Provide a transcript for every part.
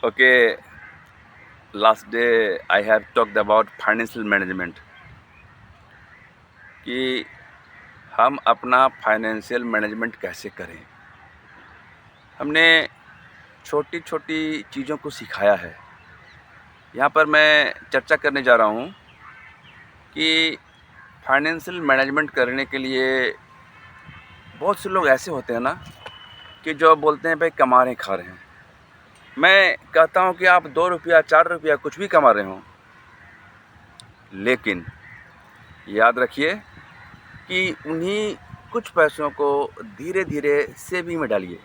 Okay, last day I have talked about financial management कि हम अपना फाइनेंशियल मैनेजमेंट कैसे करें। हमने छोटी छोटी चीज़ों को सिखाया है। यहाँ पर मैं चर्चा करने जा रहा हूँ कि फाइनेंशियल मैनेजमेंट करने के लिए बहुत से लोग ऐसे होते हैं ना कि जो बोलते हैं भाई कमा रहे खा रहे हैं। मैं कहता हूँ कि आप 2 रुपया 4 रुपया कुछ भी कमा रहे हो, लेकिन याद रखिए कि उन्हीं कुछ पैसों को धीरे धीरे सेविंग में डालिए।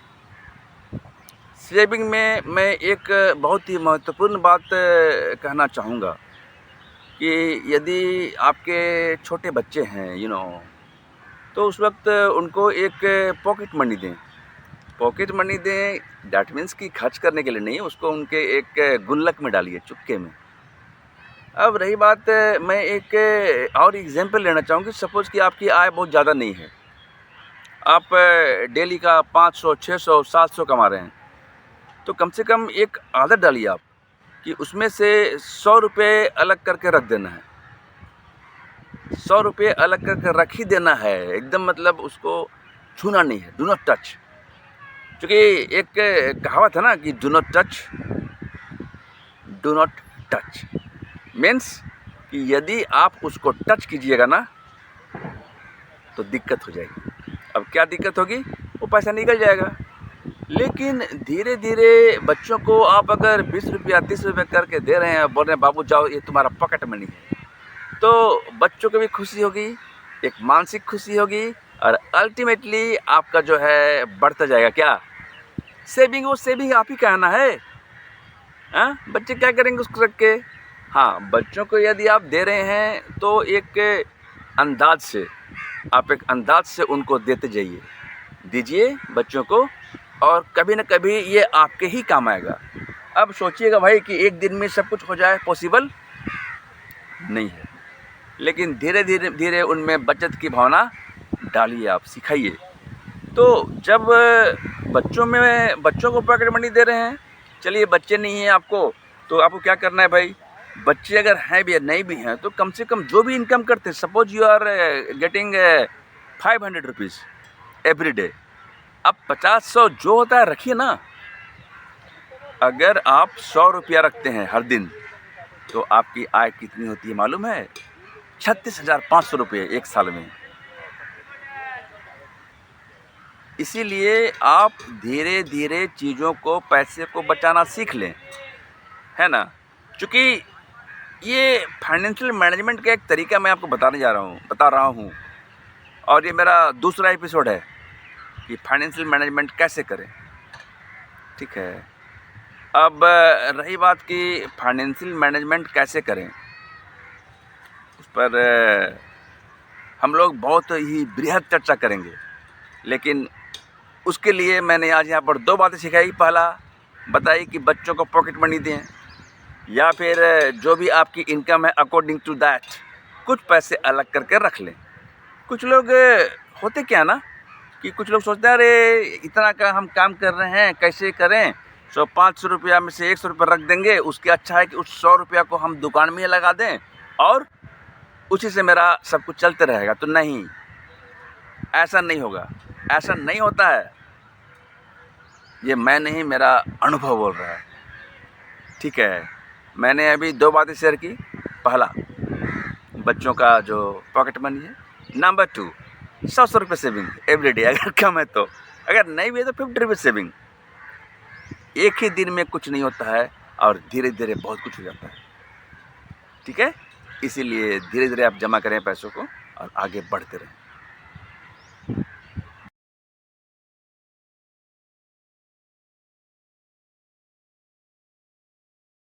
सेविंग में मैं एक बहुत ही महत्वपूर्ण बात कहना चाहूँगा कि यदि आपके छोटे बच्चे हैं तो उस वक्त उनको एक पॉकेट मनी दें। पॉकेट मनी दें डैट मीन्स कि खर्च करने के लिए नहीं, उसको उनके एक गुल्लक में डालिए, चुटके में। अब रही बात, मैं एक और एग्जांपल लेना चाहूँगी। सपोज़ कि आपकी आय बहुत ज़्यादा नहीं है, आप डेली का 500, 600, 700 कमा रहे हैं, तो कम से कम एक आदत डालिए आप कि उसमें से 100 रुपये अलग करके रख देना है। 100 रुपये अलग करके रख ही देना है, एकदम मतलब उसको छूना नहीं है, डू नॉट टच। क्योंकि एक कहावत है ना कि डू नॉट टच मीन्स कि यदि आप उसको टच कीजिएगा ना तो दिक्कत हो जाएगी। अब क्या दिक्कत होगी? वो पैसा निकल जाएगा। लेकिन धीरे धीरे बच्चों को आप अगर 20 रुपया 30 रुपये करके दे रहे हैं, बोल रहे हैं बाबू जाओ ये तुम्हारा पॉकेट मनी है, तो बच्चों को भी खुशी होगी, एक मानसिक खुशी होगी, और अल्टीमेटली आपका जो है बढ़ता जाएगा। क्या सेविंग? वो सेविंग आप ही कहना है। हाँ, बच्चे क्या करेंगे उसको रख के? हाँ, बच्चों को यदि आप दे रहे हैं तो एक अंदाज से, आप एक अंदाज से उनको देते जाइए, दीजिए बच्चों को, और कभी न कभी ये आपके ही काम आएगा। अब सोचिएगा भाई कि एक दिन में सब कुछ हो जाए, पॉसिबल नहीं है, लेकिन धीरे धीरे धीरे उनमें बचत की भावना डालिए, आप सिखाइए। तो जब बच्चों को पॉकेट मनी दे रहे हैं, चलिए बच्चे नहीं हैं आपको, तो आपको क्या करना है भाई? बच्चे अगर हैं भी या नहीं भी हैं तो कम से कम जो भी इनकम करते हैं, suppose you are getting 500 rupees every day, अब 50-100 जो होता है रखिए ना। अगर आप 100 रुपया रखते हैं हर दिन तो आपकी आय कितनी होती है मालूम है? 36,500 रुपये एक साल में। इसीलिए आप धीरे धीरे चीज़ों को, पैसे को बचाना सीख लें, है ना। क्योंकि ये फाइनेंशियल मैनेजमेंट का एक तरीका मैं आपको बता रहा हूँ, और ये मेरा दूसरा एपिसोड है कि फाइनेंशियल मैनेजमेंट कैसे करें। ठीक है, अब रही बात कि फाइनेंशियल मैनेजमेंट कैसे करें, उस पर हम लोग बहुत ही बृहद चर्चा करेंगे, लेकिन उसके लिए मैंने आज यहाँ पर 2 बातें सिखाई। पहला बताई कि बच्चों को पॉकेट मनी दें, या फिर जो भी आपकी इनकम है अकॉर्डिंग टू दैट कुछ पैसे अलग करके रख लें। कुछ लोग होते क्या ना कि कुछ लोग सोचते हैं अरे इतना का हम काम कर रहे हैं, कैसे करें? 500 रुपया में से 100 रुपये रख देंगे, उसके अच्छा है कि उस 100 रुपया को हम दुकान में लगा दें और उसी से मेरा सब कुछ चलते रहेगा। तो नहीं, ऐसा नहीं होगा, ऐसा नहीं होता है। ये मैं नहीं, मेरा अनुभव बोल रहा है। ठीक है, मैंने अभी 2 बातें शेयर की। पहला, बच्चों का जो पॉकेट मनी है। नंबर 2, 100 रुपये सेविंग एवरीडे, अगर कम है तो, अगर नहीं भी है तो 50 रुपये सेविंग। एक ही दिन में कुछ नहीं होता है और धीरे धीरे बहुत कुछ हो जाता है। ठीक है, इसीलिए धीरे धीरे आप जमा करें पैसों को और आगे बढ़ते रहें।